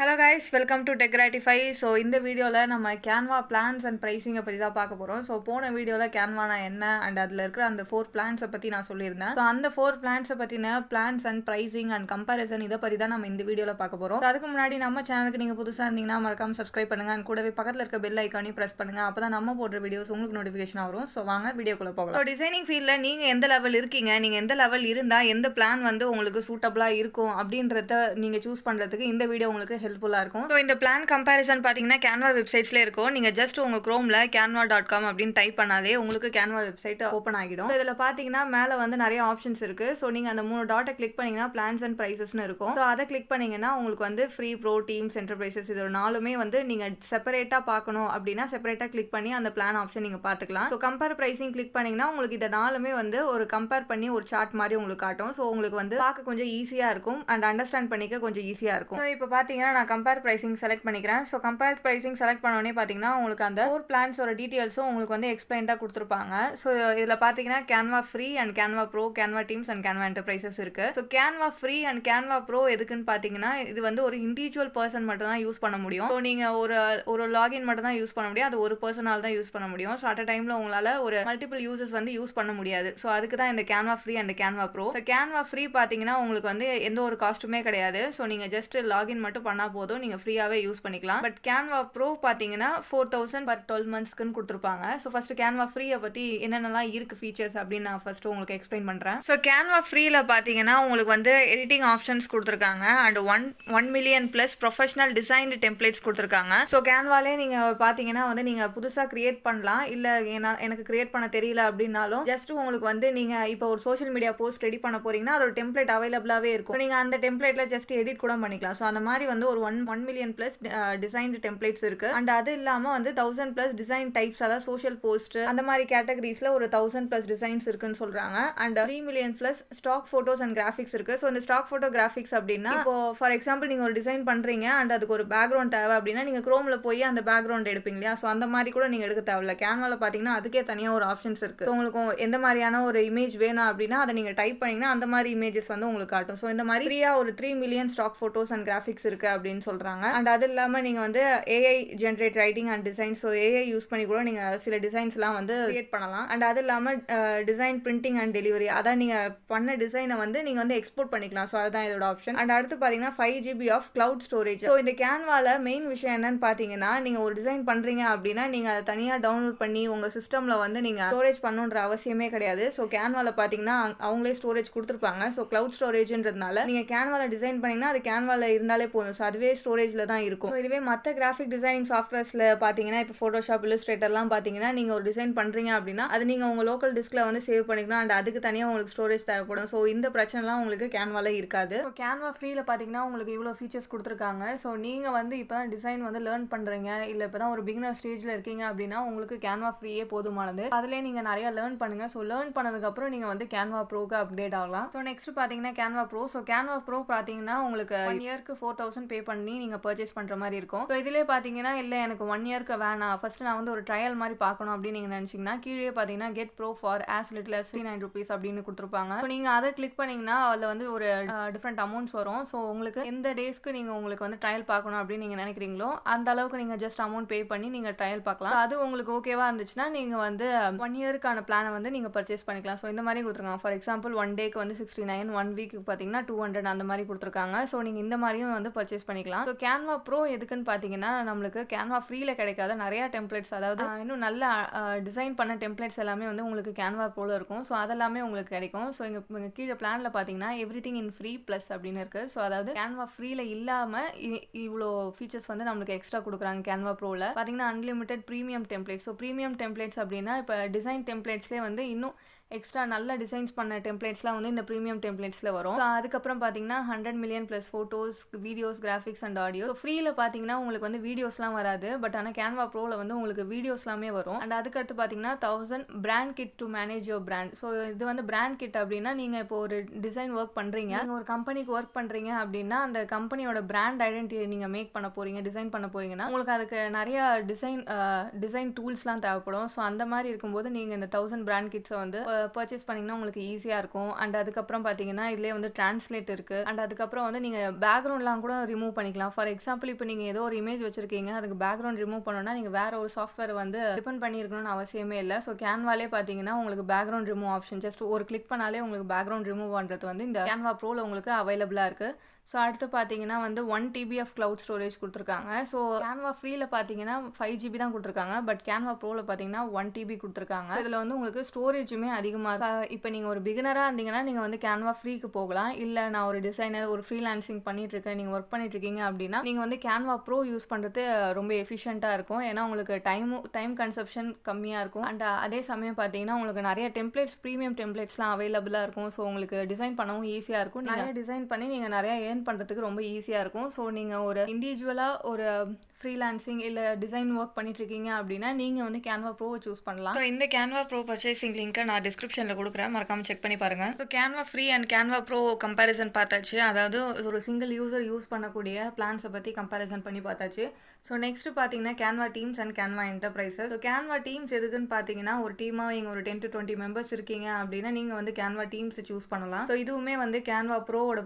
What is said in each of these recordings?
Hello guys, welcome to TechGratify. So இந்த வீடியோவில் நம்ம கேன்வா பிளான்ஸ் அண்ட் ப்ரைஸிங்கை பற்றி தான் பார்க்க போகிறோம். ஸோ போன வீடியோவில் கேன்வானா என்ன அண்ட் அதில் இருக்கிற அந்த 4 பிளான்ஸை பற்றி நான் சொல்லியிருந்தேன். ஸோ அந்த 4 பிளான்ஸை பற்றின plans and pricing and comparison இதை பற்றி தான் நம்ம இந்த வீடியோவில் பார்க்க போகிறோம். அதுக்கு முன்னாடி நம்ம சேனலுக்கு நீங்கள் புதுசாக இருந்தீங்கன்னா மறக்காம சப்ஸ்கிரைப் பண்ணுங்கள் அண்ட் கூடவே பக்கத்தில் இருக்க பெல் ஐக்கானையும் ப்ரெஸ் பண்ணுங்கள். அப்போ தான் நம்ம போடுற வீடியோஸ் உங்களுக்கு நோட்டிஃபிகேஷன் வரும். ஸோ வாங்க வீடியோக்குள்ளே போகலாம். ஸோ டிசைனிங் ஃபீல்டில் நீங்கள் எந்த லெவல் இருக்கீங்க, நீங்கள் எந்த லெவல் இருந்தால் எந்த பிளான் வந்து உங்களுக்கு சூட்டபுளாக இருக்கும் அப்படின்றத நீங்கள் சூஸ் பண்ணுறதுக்கு இந்த வீடியோ உங்களுக்கு ஹெல்ப்ஃபுல்லாக இருக்கும். ஸோ இந்த பிளான் கம்பேரிசன் பார்த்தீங்கன்னா கேன்வா வெப்சைட்ஸ்லேயே இருக்கும். நீங்கள் ஜஸ்ட் உங்கள் க்ரோமில் canva.com அப்படின்னு டைப் பண்ணாலே உங்களுக்கு கேன்வா வெப்சைட் ஓப்பன் ஆகிடும். இதில் பார்த்தீங்கன்னா மேலே வந்து நிறைய ஆப்ஷன்ஸ் இருக்குது. ஸோ நீங்கள் அந்த 3 டாட்டை கிளிக் பண்ணிங்கன்னா பிளான்ஸ் அண்ட் ப்ரைஸஸ்னு இருக்கும். ஸோ அதை கிளிக் பண்ணிங்கன்னா உங்களுக்கு வந்து ஃப்ரீ, ப்ரோ, டீம்ஸ், என்டர்பிரைசஸ் இது 4மே வந்து நீங்கள் செப்பரேட்டாக பார்க்கணும் அப்படின்னா செப்பரேட்டாக கிளிக் பண்ணி அந்த பிளான் ஆப்ஷன் நீங்கள் பார்த்துக்கலாம். ஸோ கம்பேர் ப்ரைஸிங் கிளிக் பண்ணிங்கன்னா உங்களுக்கு இதை 4மே வந்து ஒரு கம்பேர் பண்ணி ஒரு சார்ட் மாதிரி உங்களுக்கு காட்டும். ஸோ உங்களுக்கு வந்து பார்க்க கொஞ்சம் ஈஸியாக இருக்கும் அண்ட் அண்டர்ஸ்டாண்ட் பண்ணிக்க கொஞ்சம் ஈஸியாக இருக்கும். ஸோ இப்போ பார்த்தீங்கன்னா நான் கம்பேர் ப்ரைஸிங் செலக்ட் பண்ணிக்கிறேன். ஸோ கம்பேர் ப்ரைஸிங் செலக்ட் பண்ணோடனே பார்த்தீங்கன்னா உங்களுக்கு அந்த 4 பிளான்ஸோட டீட்டெயில்ஸும் உங்களுக்கு வந்து எக்ஸ்பிளைன்டாக கொடுத்துருப்பாங்க. ஸோ இதில் பார்த்தீங்கன்னா Canva free and Canva pro, Canva teams and Canva enterprises இருக்கு. So Canva free and Canva pro எதுக்குன்னு பார்த்தீங்கன்னா இது வந்து ஒரு இண்டிவிஜுவல் பர்சன் மட்டும் தான் யூஸ் பண்ண முடியும். ஸோ நீங்கள் ஒரு லாகின் மட்டும் தான் யூஸ் பண்ண முடியும். அது ஒரு பர்சனால் தான் யூஸ் பண்ண முடியும். ஸோ அட் அ டைமில் உங்களால் ஒரு மல்டிபிள் யூசர்ஸ் வந்து யூஸ் பண்ண முடியாது. ஸோ அதுக்கு தான் இந்த Canva free and Canva bro. So Canva free பார்த்தீங்கன்னா உங்களுக்கு வந்து எந்த ஒரு காஸ்ட்டுமே கிடையாது. ஸோ நீங்கள் ஜஸ்ட் லாகின் மட்டும் பண்ணால் போதும், நீங்கள் ஃப்ரீயாகவே யூஸ் பண்ணிக்கலாம். பட் கேன்வா ப்ரோ பார்த்தீங்கன்னா 4000 per 12 monthsக்குன்னு கொடுத்துருப்பாங்க. ஸோ ஃபர்ஸ்ட் கேன்வா ஃப்ரீயை பற்றி என்னென்னலாம் இருக்குது ஃபீச்சர்ஸ் அப்படின்னு நான் ஃபர்ஸ்ட் உங்களுக்கு எக்ஸ்பிளைன் பண்ணுறேன். ஸோ கேன்வா ஃப்ரீயில் பார்த்தீங்கன்னா உங்களுக்கு வந்து எடிட்டிங் ஆப்ஷன்ஸ் கொடுத்துருக்காங்க and 1 million plus professional designed templates கொடுத்துருக்காங்க. ஸோ கேன்வாலே நீங்கள் பார்த்தீங்கன்னா வந்து நீங்கள் புதுசாக கிரியேட் பண்ணலாம். இல்லை எனக்கு கிரியேட் பண்ண தெரியல அப்படின்னாலும் ஜஸ்ட் உங்களுக்கு வந்து நீங்கள் இப்போ ஒரு சோஷியல் மீடியா போஸ்ட் ரெடி பண்ண போறீங்கன்னா அதோட டெம்ப்ளேட் அவைலபிளாகவே இருக்கும். நீங்கள் அந்த டெம்ப்ளேட்டில் ஜஸ்ட் எடிட் கூட பண்ணிக்கலாம். ஸோ அந்த மாதிரி வந்து ஒரு 1 million plus டிசைன்டு டெம்ப்ளேட்ஸ் இருக்கு. அண்ட் அது இல்லாமல் வந்து 1000 plus டிசைன் டைப்ஸ், அதாவது சோஷியல் போஸ்ட் அந்த மாதிரி கேட்டகரிஸ்ல ஒரு 1000 plus டிசைன்ஸ் இருக்குன்னு சொல்றாங்க. And 3 million plus stock photos and graphics இருக்கு. ஸோ இந்த ஸ்டாக் போட்டோ கிராஃபிக்ஸ் அப்படின்னா இப்போ ஃபார் எக்ஸாம்பிள் நீங்க ஒரு டிசைன் பண்றீங்க அண்ட் அதுக்கு ஒரு பேக்ரவுண்ட் தேவை அப்படின்னா நீங்க குரோம்ல போய் அந்த பேக்ரவுண்ட் எடுப்பீங்க இல்லையா? ஸோ அந்த மாதிரி கூட நீங்க எடுக்க தேவையில்ல. கேன்வால பாத்தீங்கன்னா அதுக்கே தனியாக ஒரு ஆப்ஷன்ஸ் இருக்கு. ஸோ உங்களுக்கு எந்த மாதிரியான ஒரு இமேஜ் வேணும் அப்படின்னா அதை நீங்க டைப் பண்ணீங்கன்னா அந்த மாதிரி இமேஜஸ் வந்து உங்களுக்கு காட்டும். ஸோ இந்த மாதிரி ஃப்ரீயா ஒரு 3 million stock photos and graphics இருக்கு அப்படின்னு சொல்றாங்க. அண்ட் அது இல்லாமல் நீங்கள் வந்து AI generate writing and design, so AI use பண்ணி கூட நீங்கள் சில டிசைன்ஸ்லாம் வந்து கிரியேட் பண்ணலாம். அண்ட் அது இல்லாமல் டிசைன் பிரிண்டிங் அண்ட் டெலிவரி, அதான் நீங்கள் பண்ண டிசைனை வந்து நீங்கள் வந்து எக்ஸ்போர்ட் பண்ணிக்கலாம். ஸோ அதுதான் இதோட ஆப்ஷன். அண்ட் அடுத்து பார்த்தீங்கன்னா 5 GB of cloud storage. So இந்த கேன்வால மெயின் விஷயம் என்னன்னு பார்த்தீங்கன்னா நீங்கள் ஒரு டிசைன் பண்ணுறீங்க அப்படின்னா நீங்கள் அதை தனியாக டவுன்லோட் பண்ணி உங்கள் சிஸ்டமில் வந்து நீங்கள் ஸ்டோரேஜ் பண்ணுன்ற அவசியமே கிடையாது. ஸோ கேன்வால பார்த்தீங்கன்னா அவங்களே ஸ்டோரேஜ் கொடுத்துருப்பாங்க. ஸோ கிளவுட் ஸ்டோரேஜ்ன்றதுனால நீங்கள் கேன்வால டிசைன் பண்ணீங்கன்னா அது கேன்வால இருந்தாலே போதும். ஸோ அதுவே ஸ்டோரேஜில் தான் இருக்கும். இதுவே மற்ற கிராஃபிக் டிசைனிங் சாஃப்ட்வேர்ஸில் பார்த்தீங்கன்னா இப்போ ஃபோட்டோஷாப், இல்லஸ்ட்ரேட்டர்லாம் பார்த்தீங்கன்னா நீங்கள் ஒரு டிசைன் பண்ணுறீங்க அப்படின்னா அது நீங்கள் உங்கள் லோக்கல் டிஸ்கில் வந்து சேவ் பண்ணிக்கலாம். அண்ட் அதுக்கு தனியாக உங்களுக்கு ஸ்டோரேஜ் தேவைப்படும். ஸோ இந்த பிரச்சனைலாம் உங்களுக்கு கேன்வால இருக்காது. ஸோ கேன்வா ஃப்ரீயில் பார்த்தீங்கன்னா உங்களுக்கு இவ்வளோ ஃபீச்சர்ஸ் கொடுத்துருக்காங்க. ஸோ நீங்கள் வந்து இப்போ தான் டிசைன் வந்து லேர்ன் பண்ணுறீங்க, இல்லை இப்போ தான் ஒரு பிகினர் ஸ்டேஜில் இருக்கீங்க அப்படின்னா உங்களுக்கு கேன்வா ஃப்ரீயே போதுமானது. அதிலே நீங்கள் நிறைய லேர்ன் பண்ணுங்கள். ஸோ லேர்ன் பண்ணதுக்கப்புறம் நீங்கள் வந்து கேன்வா ப்ரோக்கு அப்டேட் ஆகலாம். ஸோ நெக்ஸ்ட் பார்த்தீங்கன்னா Canva bro. So Canva bro பார்த்தீங்கன்னா உங்களுக்கு 1 இயர்க்கு 4000 பே பண்ணி நீங்கள் பர்ச்சேஸ் பண்ணுற மாதிரி இருக்கும். ஸோ இதிலே பார்த்தீங்கன்னா இல்லை எனக்கு 1 இயர்க்கு வேணாம், ஃபர்ஸ்ட் நான் வந்து ஒரு ட்ரையல் மாதிரி பார்க்கணும் அப்படின்னு நீங்கள் நினச்சிங்கன்னா கீழே பார்த்தீங்கன்னா get bro for as little as 39 rupees அப்படின்னு கொடுத்துருப்பாங்க. ஸோ நீங்கள் அதை கிளிக் பண்ணிங்கன்னா அதில் வந்து ஒரு டிஃப்ரெண்ட் அமௌண்ட்ஸ் வரும். ஸோ உங்களுக்கு எந்த டேஸ்க்கு நீங்கள் உங்களுக்கு வந்து ட்ரையல் பார்க்கணும் அப்படின்னு நீங்கள் நினைக்கிறீங்களோ அந்த அளவுக்கு நீங்கள் ஜஸ்ட் அமௌண்ட் பே பண்ணி நீங்கள் ட்ரையல் பார்க்கலாம். அது உங்களுக்கு ஓகேவா இருந்துச்சுன்னா நீங்கள் வந்து 1 இயருக்கான பிளானை வந்து நீங்கள் பர்ச்சேஸ் பண்ணிக்கலாம். ஸோ இந்த மாதிரி கொடுத்துருக்காங்க. ஃபார் எக்ஸாம்பிள் 1 டேக்கு வந்து 69, 1 வீக்கு பார்த்தீங்கன்னா 200 அந்த மாதிரி கொடுத்துருக்காங்க. ஸோ நீங்கள் இந்த மாதிரியும் வந்து பர்ச்சேஸ் பண்ணிக்கலாம். ஸோ கேன்வா ப்ரோ எதுக்குன்னு பார்த்தீங்கன்னா நம்மளுக்கு கேன்வா ஃப்ரீல கிடைக்காத நிறைய டெம்ப்ளேட்ஸ், அதாவது இன்னும் நல்ல டிசைன் பண்ண டெம்ப்ளேட்ஸ் எல்லாமே வந்து உங்களுக்கு கேன்வா ப்ரோல இருக்கும். ஸோ அதெல்லாமே உங்களுக்கு கிடைக்கும். ஸோ இங்கே கீழே பிளான்ல பார்த்தீங்கன்னா எவ்ரிதிங் இன் ஃப்ரீ ப்ளஸ் அப்படின்னு இருக்கு. ஸோ அதாவது கேன்வா ஃப்ரீல இல்லாமல் இவ்வளோ ஃபீச்சர்ஸ் வந்து நம்மளுக்கு எக்ஸ்ட்ரா கொடுக்குறாங்க. கேன்வா ப்ரோல பார்த்தீங்கன்னா unlimited premium templates. So premium templates அப்படின்னா இப்போ டிசைன் டெம்ப்ளேட்ஸ்லேயே வந்து இன்னும் எக்ஸ்ட்ரா நல்ல டிசைன்ஸ் பண்ண டெம்ப்ளேட்ஸ்லாம் வந்து இந்த ப்ரீமியம் டெம்ப்ளேட்ஸில் வரும். அதுக்கப்புறம் பார்த்தீங்கன்னா 100 million + photos, videos, graphics and audio. ஃப்ரீயில் பார்த்தீங்கன்னா உங்களுக்கு வந்து வீடியோஸ்லாம் வராது, பட் ஆனால் கேன்வா ப்ரோவில் வந்து உங்களுக்கு வீடியோஸ்லாமே வரும். அண்ட் அதுக்கடுத்து பார்த்தீங்கன்னா 1000 brand kit to manage your brand. So இது வந்து பிராண்ட் கிட் அப்படின்னா நீங்கள் இப்போ ஒரு டிசைன் ஒர்க் பண்ணுறீங்க, நீங்கள் ஒரு கம்பெனிக்கு ஒர்க் பண்ணுறீங்க அப்படின்னா அந்த கம்பெனியோட பிராண்ட் ஐடென்டிட்டி நீங்கள் மேக் பண்ண போகிறீங்க, டிசைன் பண்ண போகிறீங்கன்னா உங்களுக்கு அதுக்கு நிறைய டிசைன் டூல்ஸ்லாம் தேவைப்படும். ஸோ அந்த மாதிரி இருக்கும்போது நீங்கள் இந்த 1000 பிராண்ட் கிட்ஸை வந்து பர்ச்சேஸ் பண்ணிங்கன்னா உங்களுக்கு ஈஸியாக இருக்கும். அண்ட் அதுக்கப்புறம் பார்த்தீங்கன்னா இதிலே வந்து டிரான்ஸ்லேட் இருக்குது. அண்ட் அதுக்கப்புறம் வந்து நீங்கள் பேக்ரவுண்ட்லாம் கூட ரிமூவ் பண்ணிக்கலாம். ஃபார் எக்ஸாம்பிள் இப்போ நீங்கள் ஏதோ ஒரு இமேஜ் வச்சுருக்கீங்க, அதுக்கு பேக்ரவுண்ட் ரிமூவ் பண்ணணும்னா நீங்கள் வேறு ஒரு சாஃப்ட்வேர் வந்து டிபெண்ட் பண்ணியிருக்கணும்னு அவசியமே இல்லை. ஸோ கேன்வாலே பார்த்தீங்கன்னா உங்களுக்கு பேக்ரவுண்ட் ரிமூவ் ஆப்ஷன் ஜஸ்ட் ஒரு கிளிக் பண்ணாலே உங்களுக்கு பேக்ரவுண்ட் ரிமூவ் பண்ணுறது வந்து இந்த கேன்வா ப்ரோவில் உங்களுக்கு அவைலபிளாக இருக்குது. ஸோ அடுத்து பார்த்தீங்கன்னா வந்து 1 TB ஆஃப் க்ளவுட் ஸ்டோரேஜ் கொடுத்துருக்காங்க. ஸோ கேன்வா ஃப்ரீயில் பார்த்தீங்கன்னா 5 GB தான் கொடுத்துருக்காங்க, பட் கேன்வா ப்ரோவில் பார்த்தீங்கன்னா 1 TB கொடுத்துருக்காங்க. இதில் வந்து உங்களுக்கு ஸ்டோரேஜுமே அதிகமாக இருக்கும். இப்போ நீங்கள் ஒரு பிகினராக இருந்தீங்கன்னா நீங்கள் வந்து கேன்வா ஃப்ரீக்கு போகலாம். இல்லை நான் ஒரு டிசைனர், ஒரு ஃப்ரீலான்சிங் பண்ணிட்டுருக்கேன், நீங்கள் ஒர்க் பண்ணிட்டுருக்கீங்க அப்படின்னா நீங்கள் வந்து கேன்வா ப்ரோ யூஸ் பண்ணுறது ரொம்ப எஃபிஷியண்ட்டாக இருக்கும். ஏன்னா உங்களுக்கு டைம் கன்சப்ஷன் கம்மியாக இருக்கும். அண்ட் அதே சமயம் பார்த்தீங்கன்னா உங்களுக்கு நிறைய டெம்ப்ளேட்ஸ், ப்ரீமியம் டெம்ப்ளேட்ஸ்லாம் அவைலபிளாக இருக்கும். ஸோ உங்களுக்கு டிசைன் பண்ணவும் ஈஸியாக இருக்கும். நிறைய டிசைன் பண்ணி நீங்கள் நிறைய ஏர்ன் பண்ணுறதுக்கு ரொம்ப ஈஸியாக இருக்கும். ஸோ நீங்கள் ஒரு இண்டிவிஜுவலாக ஒரு ஃப்ரீலான்சிங் இல்லை டிசைன் ஒர்க் பண்ணிட்டு இருக்கீங்க அப்படின்னா நீங்கள் வந்து கேன்வா ப்ரோவை சூஸ் பண்ணலாம். ஸோ இந்த கேன்வா ப்ரோ பர்ச்சேசிங் லிங்க்கை நான் டிஸ்கிரிப்ஷனில் கொடுக்குறேன், மறக்காமல் செக் பண்ணி பாருங்கள். So Canva free and Canva bro comparison பார்த்தாச்சு. அதாவது ஒரு சிங்கிள் யூசர் யூஸ் பண்ணக்கூடிய பிளான்ஸை பற்றி கம்பேரிசன் பண்ணி பார்த்தாச்சு. ஸோ நெக்ஸ்ட் பார்த்தீங்கன்னா Canva teams and Canva enterprises. So Canva teams எதுக்குன்னு பார்த்தீங்கன்னா ஒரு டீமாக நீங்கள் ஒரு 10 to 20 மெம்பர்ஸ் இருக்கீங்க அப்படின்னா நீங்கள் வந்து கேன்வா டீம்ஸ் சூஸ் பண்ணலாம். ஸோ இதுவுமே வந்து கேன்வா ப்ரோவோட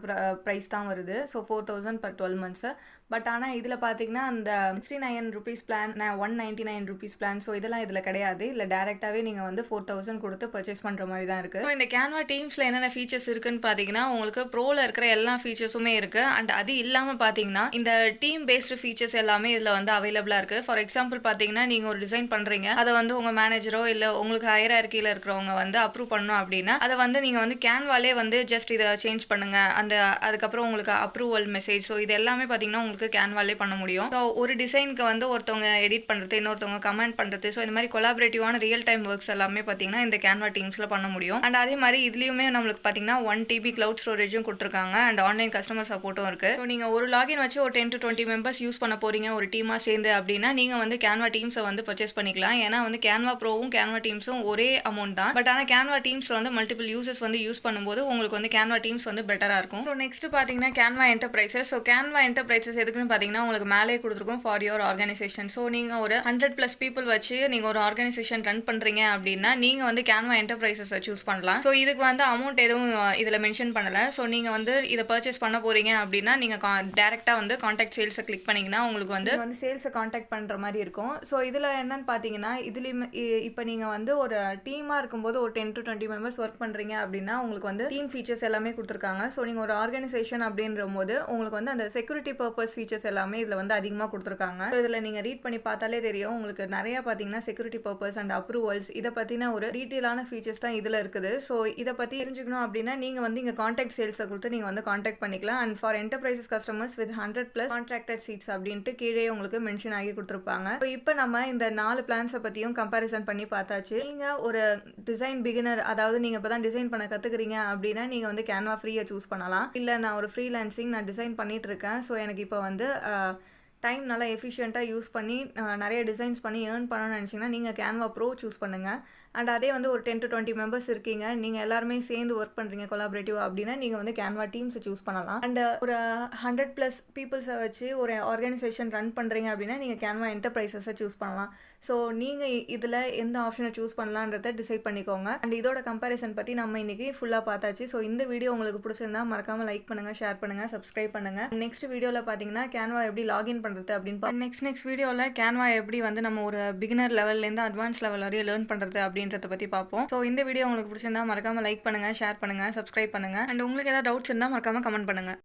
ப்ரைஸ் தான் வருது. So 4000 per 12 months. பட் ஆனால் இதில் பார்த்தீங்கன்னா அந்த 69 rupees plan, 199 rupees plan, so இதெல்லாம் இதில் கிடையாது. இல்லை டேரெக்டாகவே நீங்கள் வந்து 4000 கொடுத்து பர்ச்சேஸ் பண்ணுற மாதிரி தான் இருக்குது. ஸோ இந்த கேன்வா டீம்ஸில் என்னென்ன ஃபீச்சர்ஸ் இருக்குன்னு பார்த்தீங்கன்னா உங்களுக்கு ப்ரோவில் இருக்கிற எல்லா ஃபீச்சர்ஸுமே இருக்குது. அண்ட் அது இல்லாமல் பார்த்தீங்கன்னா இந்த டீம் பேஸ்டு ஃபீச்சர்ஸ் எல்லாமே இதில் வந்து அவைலபிளாக இருக்குது. ஃபார் எக்ஸாம்பிள் பார்த்தீங்கன்னா நீங்கள் ஒரு டிசைன் பண்ணுறீங்க, அதை வந்து உங்கள் மேனேஜரோ இல்லை உங்களுக்கு ஹையரார்க்கியில் இருக்கிறவங்க வந்து அப்ரூவ் பண்ணணும் அப்படின்னா அதை வந்து நீங்கள் வந்து கேன்வாலே வந்து ஜஸ்ட் இதை சேஞ்ச் பண்ணுங்கள், அதுக்கப்புறம் உங்களுக்கு அப்ரூவல் மெசேஜ், ஸோ இது எல்லாமே பார்த்தீங்கன்னா உங்களுக்கு கேன்வாலே பண்ண முடியும். ஸோ ஒரு டிசைனுக்கு வந்து ஒருத்தவங்க எடிட் பண்ணுறது, இன்னொருத்தவங்க கமெண்ட் பண்ணுறது, ஸோ இந்த மாதிரி கொலாபரேட்டிவான ரியல் டைம் ஒர்க்ஸ் எல்லாமே பார்த்தீங்கன்னா இந்த கேன்வா டீம்ஸில் பண்ண முடியும். அண்ட் அதே மாதிரி இதுலேயுமே நம்மளுக்கு பார்த்தீங்கன்னா 1 TB க்ளவுட் ஸ்டோரேஜும் கொடுத்துருக்காங்க. அண்ட் ஆன்லைன் கஸ்டமர் சப்போர்ட்டும் இருக்குது. ஸோ நீங்கள் ஒரு லாகின் வச்சு ஒரு 10 to 20 மெம்பர்ஸ் யூஸ் பண்ண போகிறீங்க ஒரு டீமாக சேர்ந்து அப்படின்னா நீங்கள் வந்து கேன்வா டீம்ஸை வந்து பர்ச்சேஸ் பண்ணிக்கலாம். ஏன்னா வந்து கேன்வா ப்ரோவும் கேன்வா டீம்ஸும் ஒரே அமௌண்ட் தான். பட் ஆனால் கேன்வா டீம்ஸில் வந்து மல்டிபிள் யூசர்ஸ் வந்து யூஸ் பண்ணும்போது உங்களுக்கு வந்து கேன்வா டீம்ஸ் வந்து பெட்டராக இருக்கும். ஸோ நெக்ஸ்ட் பார்த்தீங்கன்னா Canva enterprises. So Canva enterprises எதுக்குன்னு பார்த்தீங்கன்னா உங்களுக்கு மேலே கொடுத்துருக்கும் ஃபார் யுவர் ஆர்கனைசேஷன். ஸோ நீங்கள் ஒரு 100+ பீப்புள் வச்சு நீங்கள் ஒரு ஆர்கனைசேஷன் ரன் பண்ணுறீங்க அப்படின்னா நீங்கள் வந்து கேன்வா என்டர்பிரைசஸை சூஸ் பண்ணலாம். ஸோ இதுக்கு வந்து அமௌண்ட் எதுவும் இதில் மென்ஷன் பண்ணலை. ஸோ நீங்கள் வந்து இதை பர்ச்சேஸ் பண்ண போகிறீங்க அப்படின்னா நீங்கள் டேரெக்டாக வந்து காண்டாக்ட் சேல்ஸை கிளிக் பண்ணிங்கன்னா உங்களுக்கு வந்து சேல்ஸை காண்டாக்ட் பண்ணுற மாதிரி இருக்கும். ஸோ இதில் என்னன்னு பார்த்தீங்கன்னா இதுலேயுமே இப்போ நீங்கள் வந்து ஒரு டீமாக இருக்கும்போது ஒரு 10 to 20 மெம்பர்ஸ் ஒர்க் பண்ணுறீங்க அப்படின்னா உங்களுக்கு வந்து டீம் ஃபீச்சர்ஸ் எல்லாமே கொடுத்துருக்காங்க. ஸோ நீங்கள் ஒரு ஆர்கனைசேஷன் அப்படின்ற போது உங்களுக்கு வந்து அந்த செக்யூரிட்டி பர்பஸ் ஃபீச்சர்ஸ் எல்லாமே இதில் வந்து அதிகமாக கொடுத்துருக்காங்க. ஸோ இதில் நீங்கள் ரீட் பண்ணி பார்த்தாலே தெரியும் உங்களுக்கு நிறைய பார்த்தீங்கன்னா செக்யூரிட்டி பர்பஸ் அண்ட் அப்ரூவல்ஸ் இதை பற்றின ஒரு டீட்டெயிலான ஃபீச்சர்ஸ் தான் இதில் இருக்குது. ஸோ இதை பற்றி தெரிஞ்சுக்கணும் அப்படின்னா நீங்கள் வந்து இங்கே காண்டாக்ட் சேல்ஸை கொடுத்து நீங்கள் வந்து காண்டாக்ட் பண்ணிக்கலாம். And for enterprises customers with 100+ contracted seats அப்படின்ட்டு கீழே உங்களுக்கு மென்ஷன் ஆகி கொடுத்துருப்பாங்க. ஸோ இப்போ நம்ம இந்த 4 பிளான்ஸை பற்றியும் கம்பேரிசன் பண்ணி பார்த்தாச்சு. நீங்கள் ஒரு டிசைன் பிகினர், அதாவது நீங்கள் இப்போ தான் டிசைன் பண்ண கற்றுக்குறீங்க அப்படின்னா நீங்கள் வந்து கேன்வா ஃப்ரீயை சூஸ் பண்ணலாம். இல்லை நான் ஒரு ஃப்ரீலான்சிங், நான் டிசைன் பண்ணிட்டு இருக்கேன், ஸோ எனக்கு இப்போ வந்து டைம் நல்லா எஃபிஷியண்ட்டாக யூஸ் பண்ணி நிறைய டிசைன்ஸ் பண்ணி ஏர்ன் பண்ணணும்னு நினச்சிங்கன்னா நீங்கள் கேன்வா ப்ரோ சூஸ் பண்ணுங்கள். அண்ட் அதே வந்து ஒரு 10 to 20 மெம்பர்ஸ் இருக்கீங்க, நீங்கள் எல்லாருமே சேர்ந்து ஒர்க் பண்ணுறீங்க கொலாபரேட்டிவ் அப்படின்னா நீங்கள் வந்து கேன்வா டீம்ஸை சூஸ் பண்ணலாம். அண்ட் ஒரு 100+ பீப்புள்ஸை வச்சு ஒரு ஆர்கனைசேஷன் ரன் பண்ணுறீங்க அப்படின்னா நீங்கள் கேன்வா என்டர்பிரைசஸை சூஸ் பண்ணலாம். ஸோ நீங்கள் இதில் எந்த ஆப்ஷனை சூஸ் பண்ணலான்றதை டிசைட் பண்ணிக்கோங்க. அண்ட் இதோட கம்பேரிசன் பற்றி நம்ம இன்றைக்கி ஃபுல்லாக பார்த்தாச்சு. ஸோ இந்த வீடியோ உங்களுக்கு பிடிச்சிருந்தா மறக்காமல் லைக் பண்ணுங்கள், ஷேர் பண்ணுங்கள், சப்ஸ்கிரைப் பண்ணுங்கள். நெக்ஸ்ட் வீடியோவில் பார்த்தீங்கன்னா கேன்வா எப்படி லாகின் பண்ணுறது அப்படின்னு நெக்ஸ்ட் வீடியோவில் கேன்வா எப்படி வந்து நம்ம ஒரு பிகினர் லெவல்லேருந்து அட்வான்ஸ் லெவல் வரையும் லேர்ன் பண்ணுறது அப்படின்றத பற்றி பார்ப்போம். ஸோ இந்த வீடியோ உங்களுக்கு பிடிச்சிருந்தா மறக்காமல் லைக் பண்ணுங்கள், ஷேர் பண்ணுங்கள், சப்ஸ்கிரைப் பண்ணுங்கள். அண்ட் உங்களுக்கு ஏதாவது டவுட்ஸ் இருந்தால் மறக்காமல் கமெண்ட் பண்ணுங்கள்.